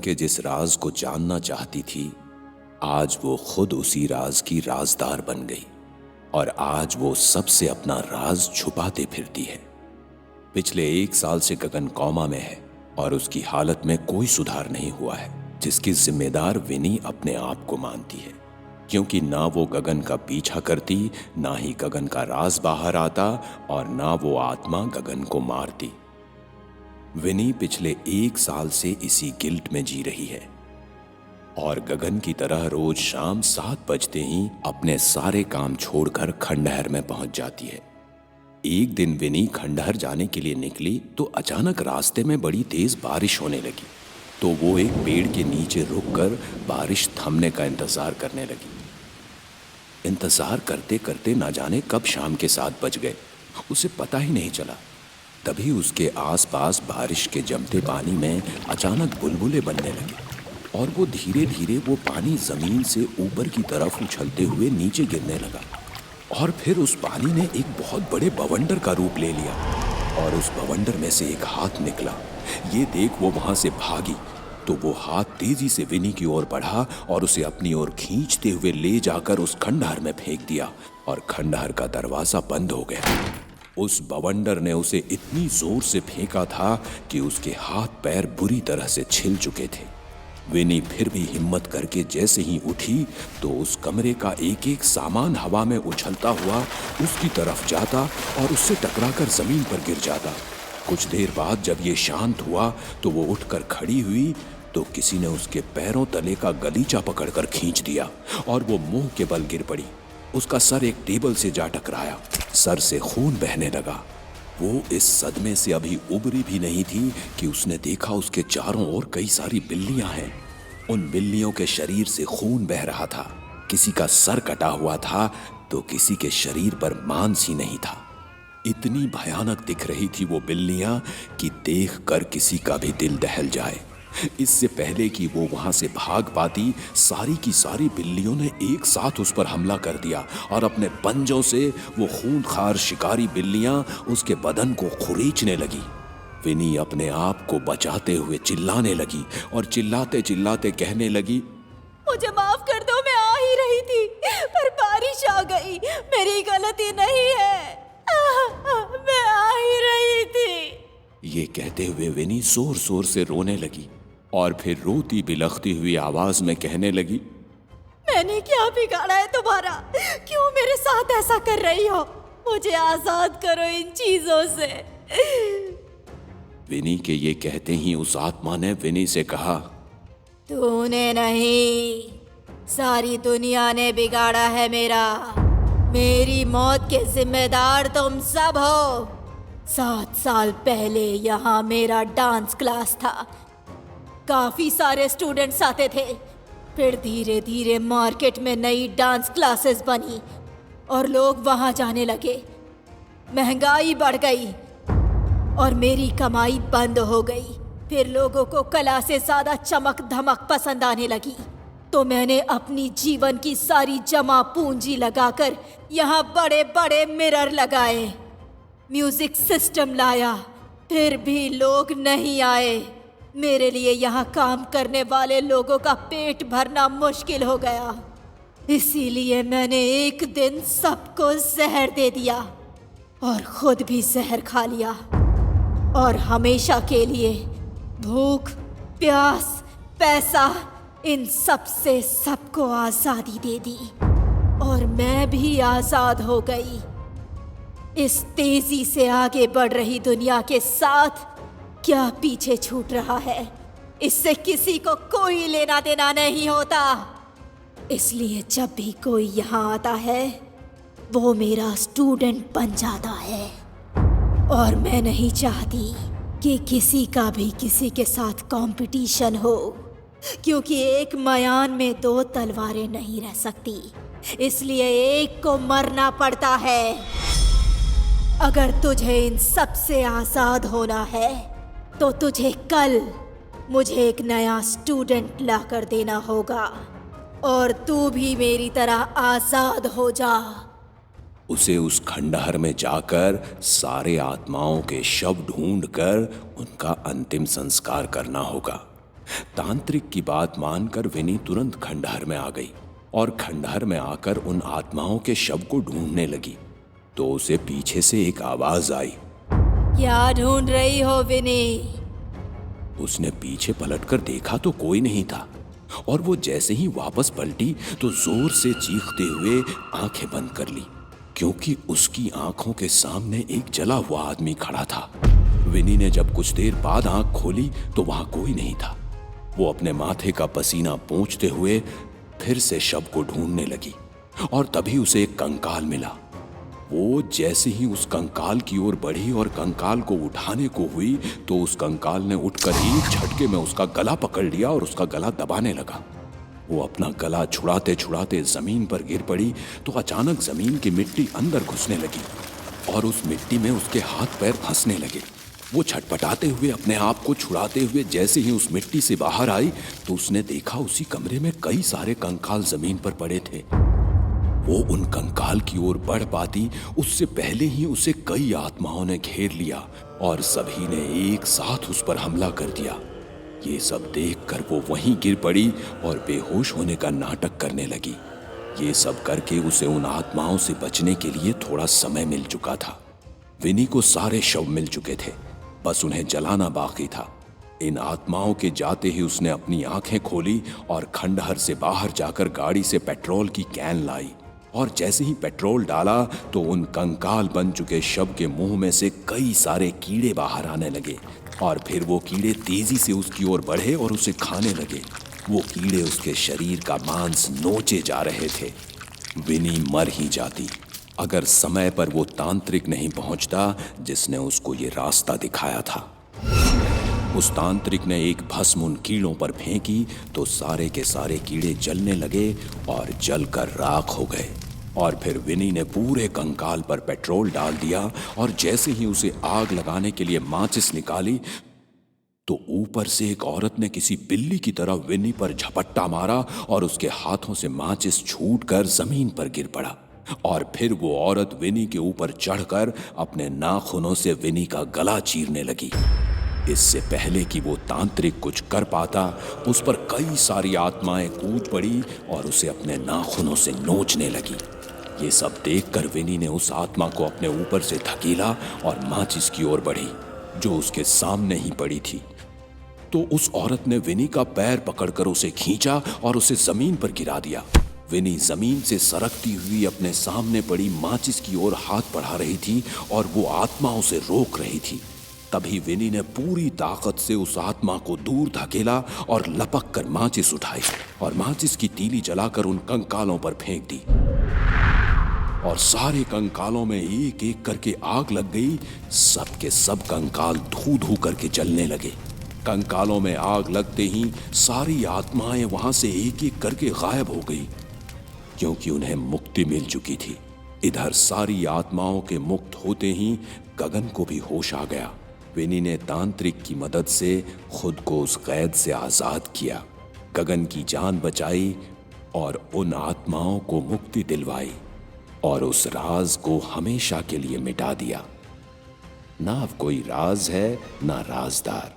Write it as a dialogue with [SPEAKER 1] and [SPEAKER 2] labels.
[SPEAKER 1] के जिस राज को जानना चाहती थी, आज वो खुद उसी राज की राजदार बन गई और आज वो सबसे अपना राज छुपाते फिरती है। पिछले 1 साल से गगन कोमा में है और उसकी हालत में कोई सुधार नहीं हुआ है, जिसकी जिम्मेदार विनी अपने आप को मानती है, क्योंकि ना वो गगन का पीछा करती, ना ही गगन का राज बाहर आता और ना वो आत्मा गगन को मारती। विनी पिछले 1 साल से इसी गिल्ट में जी रही है और गगन की तरह रोज शाम 7 बजते ही अपने सारे काम छोड़कर खंडहर में पहुंच जाती है। एक दिन विनी खंडहर जाने के लिए निकली तो अचानक रास्ते में बड़ी तेज बारिश होने लगी, तो वो एक पेड़ के नीचे रुककर बारिश थमने का इंतजार करने लगी। इंतजार करते करते ना जाने कब शाम के 7 बज गए, उसे पता ही नहीं चला। तभी उसके आसपास बारिश के जमते पानी में अचानक बुलबुले बनने लगे और वो धीरे धीरे वो पानी जमीन से ऊपर की तरफ उछलते हुए नीचे गिरने लगा और फिर उस पानी ने एक बहुत बड़े बवंडर का रूप ले लिया और उस बवंडर में से एक हाथ निकला। ये देख वो वहां से भागी तो वो हाथ तेजी से विनी की ओर बढ़ा और उसे अपनी ओर खींचते हुए ले जाकर उस खंडहर में फेंक दिया और खंडहर का दरवाजा बंद हो गया। उस बवंडर ने उसे इतनी जोर से फेंका था कि उसके हाथ पैर बुरी तरह से छिल चुके थे। विनी फिर भी हिम्मत करके जैसे ही उठी तो उस कमरे का एक एक सामान हवा में उछलता हुआ उसकी तरफ जाता और उससे टकराकर जमीन पर गिर जाता। कुछ देर बाद जब ये शांत हुआ तो वो उठकर खड़ी हुई तो किसी ने उसके पैरों तले का गलीचा पकड़कर खींच दिया और वो मुंह के बल गिर पड़ी। उसका सर एक टेबल से जा टकराया, सर से खून बहने लगा। वो इस सदमे से अभी उबरी भी नहीं थी कि उसने देखा उसके चारों ओर कई सारी बिल्लियां हैं। उन बिल्लियों के शरीर से खून बह रहा था, किसी का सर कटा हुआ था तो किसी के शरीर पर मांस ही नहीं था। इतनी भयानक दिख रही थी वो बिल्लियां कि देखकर किसी का भी दिल दहल जाए। इससे पहले कि वो वहां से भाग पाती, सारी की सारी बिल्लियों ने एक साथ उस पर हमला कर दिया और अपने पंजों से वो खूंखार शिकारी बिल्लियां उसके बदन को खुरीचने लगी। विनी अपने आप को बचाते हुए चिल्लाने लगी और चिल्लाते चिल्लाते कहने लगी,
[SPEAKER 2] मुझे माफ कर दो, मैं आ ही रही थी पर बारिश आ गई, मेरी गलती नहीं है, मैं आ ही रही थी।
[SPEAKER 1] ये कहते हुए विनी जोर जोर से रोने लगी और फिर रोती बिलखती हुई आवाज में कहने लगी,
[SPEAKER 2] मैंने क्या बिगाड़ा है तुम्हारा? क्यों मेरे साथ ऐसा कर रही हो? मुझे आजाद करो इन चीजों से।
[SPEAKER 1] विनी के ये कहते ही उस आत्मा ने विनी से कहा,
[SPEAKER 2] तूने नहीं, सारी दुनिया ने बिगाड़ा है मेरी मौत के जिम्मेदार तुम सब हो। 7 साल पहले यहाँ मेरा डांस क्लास था, काफी सारे स्टूडेंट्स आते थे। फिर धीरे धीरे मार्केट में नई डांस क्लासेस बनी और लोग वहां जाने लगे। महंगाई बढ़ गई और मेरी कमाई बंद हो गई। फिर लोगों को कला से ज्यादा चमक धमक पसंद आने लगी, तो मैंने अपनी जीवन की सारी जमा पूंजी लगाकर यहाँ बड़े बड़े मिरर लगाए, म्यूजिक सिस्टम लाया, फिर भी लोग नहीं आए। मेरे लिए यहाँ काम करने वाले लोगों का पेट भरना मुश्किल हो गया। इसीलिए मैंने एक दिन सबको जहर दे दिया और खुद भी जहर खा लिया और हमेशा के लिए भूख, प्यास, पैसा, इन सब से सबको आजादी दे दी और मैं भी आजाद हो गई। इस तेजी से आगे बढ़ रही दुनिया के साथ क्या पीछे छूट रहा है, इससे किसी को कोई लेना देना नहीं होता। इसलिए जब भी कोई यहाँ आता है वो मेरा स्टूडेंट बन जाता है और मैं नहीं चाहती कि किसी का भी किसी के साथ कंपटीशन हो, क्योंकि एक मयान में 2 तलवारें नहीं रह सकती, इसलिए एक को मरना पड़ता है। अगर तुझे इन सब से आजाद होना है तो तुझे कल मुझे एक नया स्टूडेंट लाकर देना होगा और तू भी मेरी तरह आजाद हो जा।
[SPEAKER 1] उसे उस खंडहर में जाकर सारे आत्माओं के शव ढूंढकर उनका अंतिम संस्कार करना होगा। तांत्रिक की बात मानकर विनी तुरंत खंडहर में आ गई और खंडहर में आकर उन आत्माओं के शव को ढूंढने लगी। तो उसे पीछे से एक आवाज आई,
[SPEAKER 2] क्या ढूंढ रही हो विनी?
[SPEAKER 1] उसने पीछे पलटकर देखा तो कोई नहीं था और वो जैसे ही वापस पलटी तो जोर से चीखते हुए आंखें बंद कर ली, क्योंकि उसकी आंखों के सामने एक जला हुआ आदमी खड़ा था। विनी ने जब कुछ देर बाद आंख खोली तो वहां कोई नहीं था। वो अपने माथे का पसीना पोंछते हुए फिर से शव को ढूंढने लगी और तभी उसे एक कंकाल मिला। वो जैसे ही उस कंकाल की ओर बढ़ी और कंकाल को उठाने को हुई तो उस कंकाल ने उठकर ही झटके में उसका गला पकड़ लिया और उसका गला दबाने लगा। वो अपना गला छुड़ाते छुड़ाते जमीन पर गिर पड़ी तो अचानक जमीन की मिट्टी अंदर घुसने लगी और उस मिट्टी में उसके हाथ पैर फंसने लगे। वो छटपटाते हुए अपने आप को छुड़ाते हुए जैसे ही उस मिट्टी से बाहर आई तो उसने देखा उसी कमरे में कई सारे कंकाल जमीन पर पड़े थे। वो उन कंकाल की ओर बढ़ पाती उससे पहले ही उसे कई आत्माओं ने घेर लिया और सभी ने एक साथ उस पर हमला कर दिया। ये सब देखकर वो वहीं गिर पड़ी और बेहोश होने का नाटक करने लगी। ये सब करके उसे उन आत्माओं से बचने के लिए थोड़ा समय मिल चुका था। विनी को सारे शव मिल चुके थे, बस उन्हें जलाना बाकी था। इन आत्माओं के जाते ही उसने अपनी आंखें खोली और खंडहर से बाहर जाकर गाड़ी से पेट्रोल की कैन लाई और जैसे ही पेट्रोल डाला तो उन कंकाल बन चुके शव के मुंह में से कई सारे कीड़े बाहर आने लगे और फिर वो कीड़े तेजी से उसकी ओर बढ़े और उसे खाने लगे। वो कीड़े उसके शरीर का मांस नोचे जा रहे थे। विनी मर ही जाती अगर समय पर वो तांत्रिक नहीं पहुंचता जिसने उसको ये रास्ता दिखाया था। उस तांत्रिक ने एक भस्म उन कीड़ों पर फेंकी तो सारे के सारे कीड़े जलने लगे और जलकर राख हो गए। और फिर विनी ने पूरे कंकाल पर पेट्रोल डाल दिया और जैसे ही उसे आग लगाने के लिए माचिस निकाली तो ऊपर से एक औरत ने किसी बिल्ली की तरह विनी पर झपट्टा मारा और उसके हाथों से माचिस छूटकर जमीन पर गिर पड़ा। और फिर वो औरत विनी के ऊपर चढ़कर अपने नाखूनों से विनी का गला चीरने लगी। इससे पहले कि वो तांत्रिक कुछ कर पाता उस पर कई सारी आत्माएं कूद पड़ी और उसे अपने नाखूनों से नोचने लगी। ये सब देखकर विनी ने उस आत्मा को अपने ऊपर से धकेला और माचिस की ओर बढ़ी जो उसके सामने ही पड़ी थी। तो उस औरत ने विनी का पैर पकड़कर उसे खींचा और उसे जमीन पर गिरा दिया। विनी जमीन से सरकती हुई अपने सामने पड़ी माचिस की ओर हाथ बढ़ा रही थी और वो आत्मा उसे रोक रही थी। तभी विनी ने पूरी ताकत से उस आत्मा को दूर धकेला और लपक कर माचिस उठाई और माचिस की तीली जलाकर उन कंकालों पर फेंक दी और सारे कंकालों में एक एक करके आग लग गई। सब के सब कंकाल धू धू करके जलने लगे। कंकालों में आग लगते ही सारी आत्माएं वहां से एक एक करके गायब हो गई क्योंकि उन्हें मुक्ति मिल चुकी थी। इधर सारी आत्माओं के मुक्त होते ही गगन को भी होश आ गया। विनी ने तांत्रिक की मदद से खुद को उस कैद से आजाद किया, गगन की जान बचाई और उन आत्माओं को मुक्ति दिलवाई और उस राज को हमेशा के लिए मिटा दिया। ना अब कोई राज है ना राजदार।